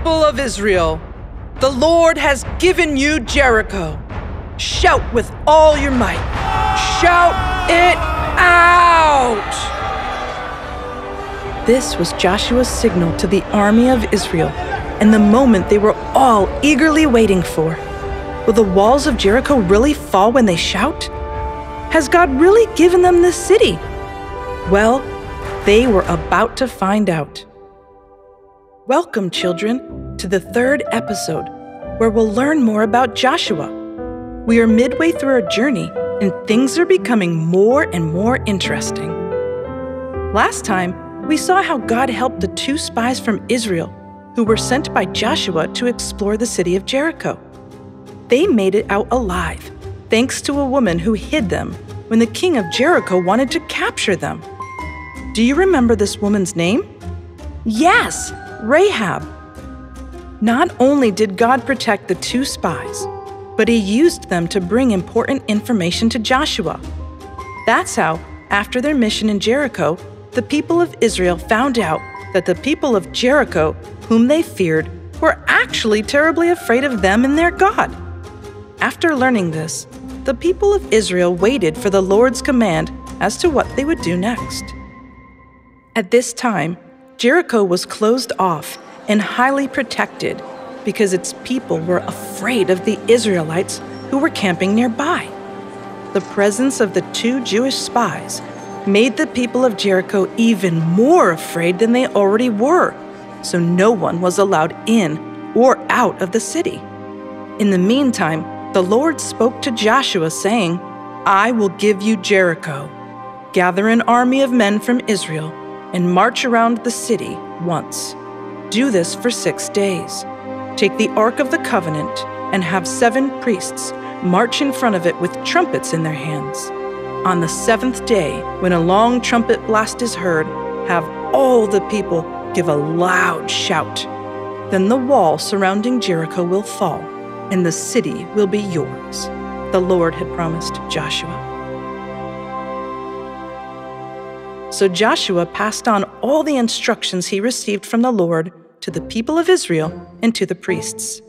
people of Israel, the Lord has given you Jericho. Shout with all your might. Shout it out! This was Joshua's signal to the army of Israel, and the moment they were all eagerly waiting for. Will the walls of Jericho really fall when they shout? Has God really given them this city? Well, they were about to find out. Welcome, children, to the third episode, where we'll learn more about Joshua. We are midway through our journey, and things are becoming more and more interesting. Last time, we saw how God helped the 2 spies from Israel who were sent by Joshua to explore the city of Jericho. They made it out alive, thanks to a woman who hid them when the king of Jericho wanted to capture them. Do you remember this woman's name? Yes, Rahab. Not only did God protect the 2 spies, but he used them to bring important information to Joshua. That's how, after their mission in Jericho, the people of Israel found out that the people of Jericho, whom they feared, were actually terribly afraid of them and their God. After learning this, the people of Israel waited for the Lord's command as to what they would do next. At this time, Jericho was closed off and highly protected because its people were afraid of the Israelites who were camping nearby. The presence of the 2 Jewish spies made the people of Jericho even more afraid than they already were, so no one was allowed in or out of the city. In the meantime, the Lord spoke to Joshua, saying, "I will give you Jericho. Gather an army of men from Israel and march around the city once. Do this for 6 days. Take the Ark of the Covenant and have 7 priests march in front of it with trumpets in their hands. On the 7th day, when a long trumpet blast is heard, have all the people give a loud shout. Then the wall surrounding Jericho will fall, and the city will be yours," the Lord had promised Joshua. So Joshua passed on all the instructions he received from the Lord to the people of Israel and to the priests.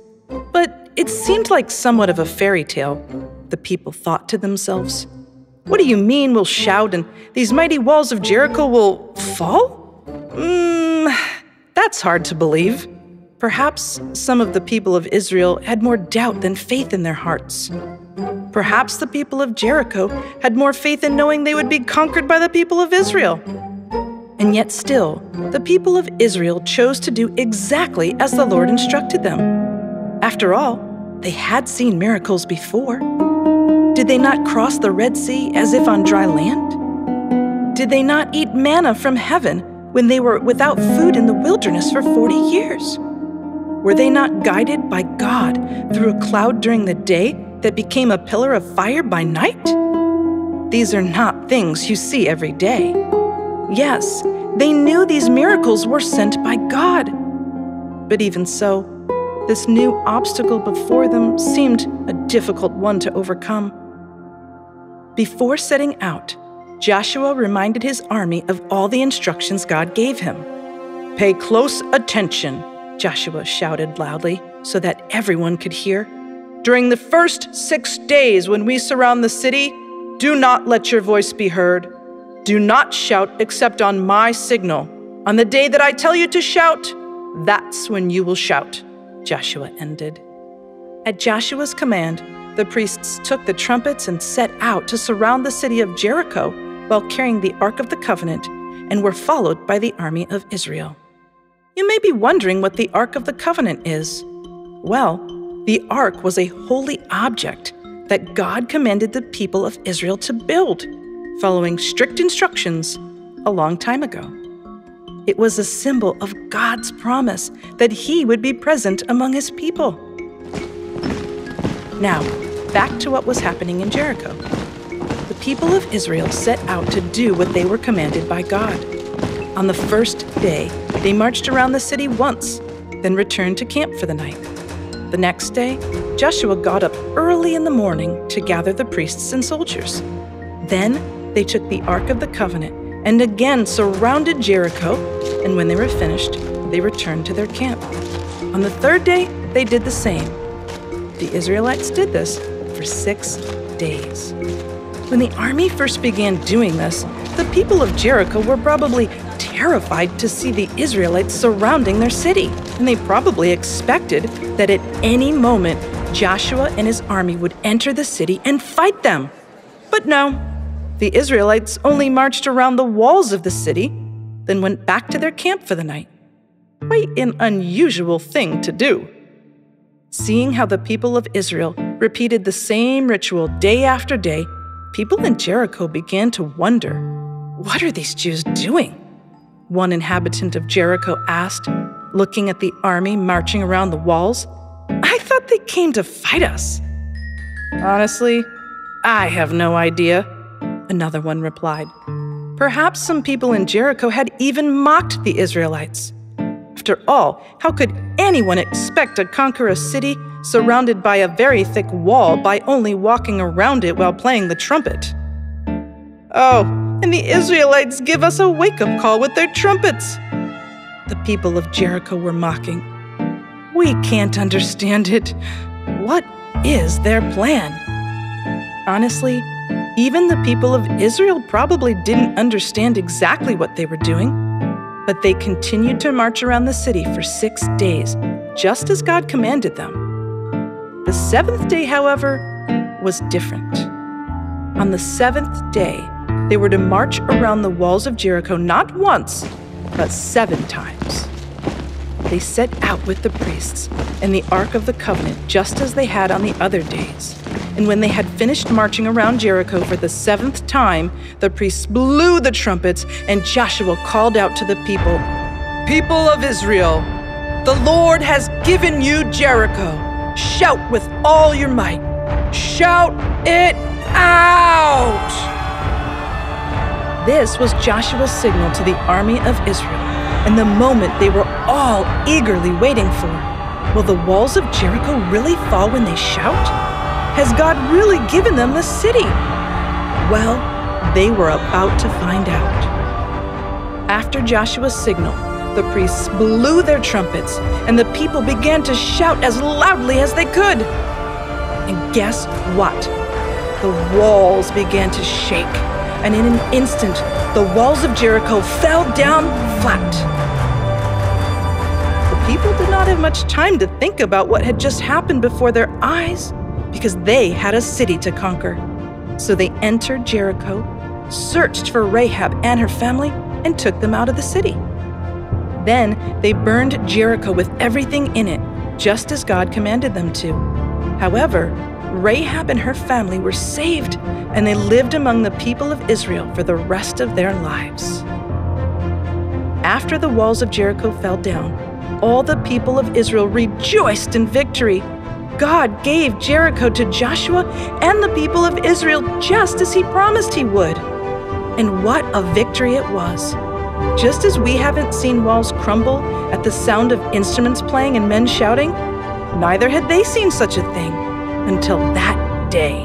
But it seemed like somewhat of a fairy tale, the people thought to themselves. What do you mean we'll shout and these mighty walls of Jericho will fall? That's hard to believe. Perhaps some of the people of Israel had more doubt than faith in their hearts. Perhaps the people of Jericho had more faith in knowing they would be conquered by the people of Israel. And yet still, the people of Israel chose to do exactly as the Lord instructed them. After all, they had seen miracles before. Did they not cross the Red Sea as if on dry land? Did they not eat manna from heaven when they were without food in the wilderness for 40 years? Were they not guided by God through a cloud during the day that became a pillar of fire by night? These are not things you see every day. Yes, they knew these miracles were sent by God. But even so, this new obstacle before them seemed a difficult one to overcome. Before setting out, Joshua reminded his army of all the instructions God gave him. "Pay close attention," Joshua shouted loudly so that everyone could hear. "During the first 6 days when we surround the city, do not let your voice be heard. Do not shout except on my signal. On the day that I tell you to shout, that's when you will shout," Joshua ended. At Joshua's command, the priests took the trumpets and set out to surround the city of Jericho while carrying the Ark of the Covenant, and were followed by the army of Israel. You may be wondering what the Ark of the Covenant is. Well, the Ark was a holy object that God commanded the people of Israel to build, following strict instructions a long time ago. It was a symbol of God's promise that He would be present among His people. Now, back to what was happening in Jericho. The people of Israel set out to do what they were commanded by God. On the first day, they marched around the city once, then returned to camp for the night. The next day, Joshua got up early in the morning to gather the priests and soldiers. Then they took the Ark of the Covenant and again surrounded Jericho, and when they were finished, they returned to their camp. On the third day, they did the same. The Israelites did this for 6 days. When the army first began doing this, the people of Jericho were probably terrified to see the Israelites surrounding their city, and they probably expected that at any moment Joshua and his army would enter the city and fight them. But no, the Israelites only marched around the walls of the city, then went back to their camp for the night. Quite an unusual thing to do. Seeing how the people of Israel repeated the same ritual day after day, people in Jericho began to wonder, "What are these Jews doing?" One inhabitant of Jericho asked, looking at the army marching around the walls. "I thought they came to fight us." "Honestly, I have no idea," another one replied. Perhaps some people in Jericho had even mocked the Israelites. After all, how could anyone expect to conquer a city surrounded by a very thick wall by only walking around it while playing the trumpet? "Oh, and the Israelites give us a wake-up call with their trumpets," the people of Jericho were mocking. "We can't understand it. What is their plan?" Honestly, even the people of Israel probably didn't understand exactly what they were doing, but they continued to march around the city for 6 days, just as God commanded them. The 7th day, however, was different. On the 7th day, they were to march around the walls of Jericho not once, but 7 times. They set out with the priests and the Ark of the Covenant just as they had on the other days. And when they had finished marching around Jericho for the 7th time, the priests blew the trumpets, and Joshua called out to the people, "People of Israel, the Lord has given you Jericho. Shout with all your might. Shout it out!" This was Joshua's signal to the army of Israel, and the moment they were all eagerly waiting for. Will the walls of Jericho really fall when they shout? Has God really given them the city? Well, they were about to find out. After Joshua's signal, the priests blew their trumpets, and the people began to shout as loudly as they could. And guess what? The walls began to shake, and in an instant, the walls of Jericho fell down flat. The people did not have much time to think about what had just happened before their eyes, because they had a city to conquer. So they entered Jericho, searched for Rahab and her family, and took them out of the city. Then they burned Jericho with everything in it, just as God commanded them to. However, Rahab and her family were saved, and they lived among the people of Israel for the rest of their lives. After the walls of Jericho fell down, all the people of Israel rejoiced in victory. God gave Jericho to Joshua and the people of Israel just as he promised he would. And what a victory it was! Just as we haven't seen walls crumble at the sound of instruments playing and men shouting, neither had they seen such a thing until that day.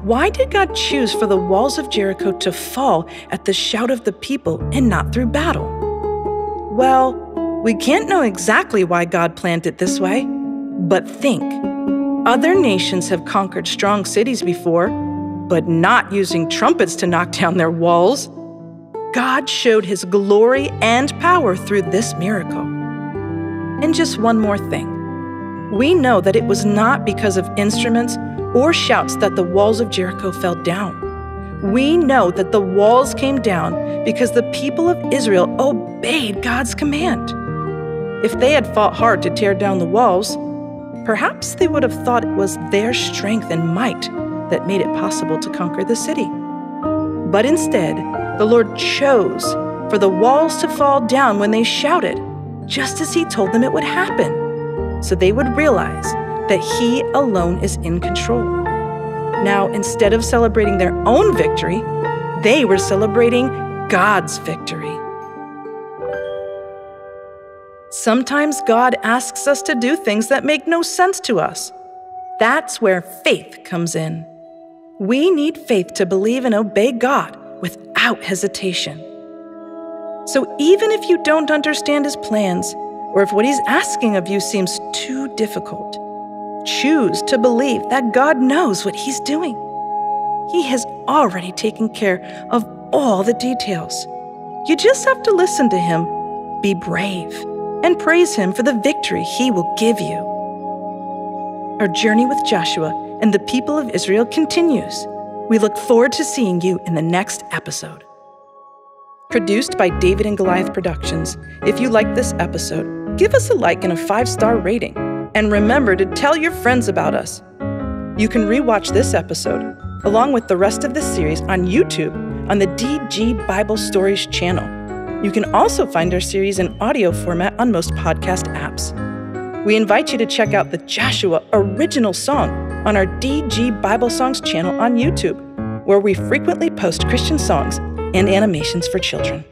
Why did God choose for the walls of Jericho to fall at the shout of the people and not through battle? Well, we can't know exactly why God planned it this way. But think, other nations have conquered strong cities before, but not using trumpets to knock down their walls. God showed his glory and power through this miracle. And just one more thing. We know that it was not because of instruments or shouts that the walls of Jericho fell down. We know that the walls came down because the people of Israel obeyed God's command. If they had fought hard to tear down the walls, perhaps they would have thought it was their strength and might that made it possible to conquer the city. But instead, the Lord chose for the walls to fall down when they shouted, just as he told them it would happen, so they would realize that he alone is in control. Now, instead of celebrating their own victory, they were celebrating God's victory. Sometimes God asks us to do things that make no sense to us. That's where faith comes in. We need faith to believe and obey God without hesitation. So even if you don't understand his plans, or if what He's asking of you seems too difficult, choose to believe that God knows what He's doing. He has already taken care of all the details. You just have to listen to Him, be brave, and praise Him for the victory He will give you. Our journey with Joshua and the people of Israel continues. We look forward to seeing you in the next episode. Produced by David and Goliath Productions. If you like this episode, give us a like and a 5-star rating. And remember to tell your friends about us. You can rewatch this episode, along with the rest of the series, on YouTube on the DG Bible Stories channel. You can also find our series in audio format on most podcast apps. We invite you to check out the Joshua original song on our DG Bible Songs channel on YouTube, where we frequently post Christian songs and animations for children.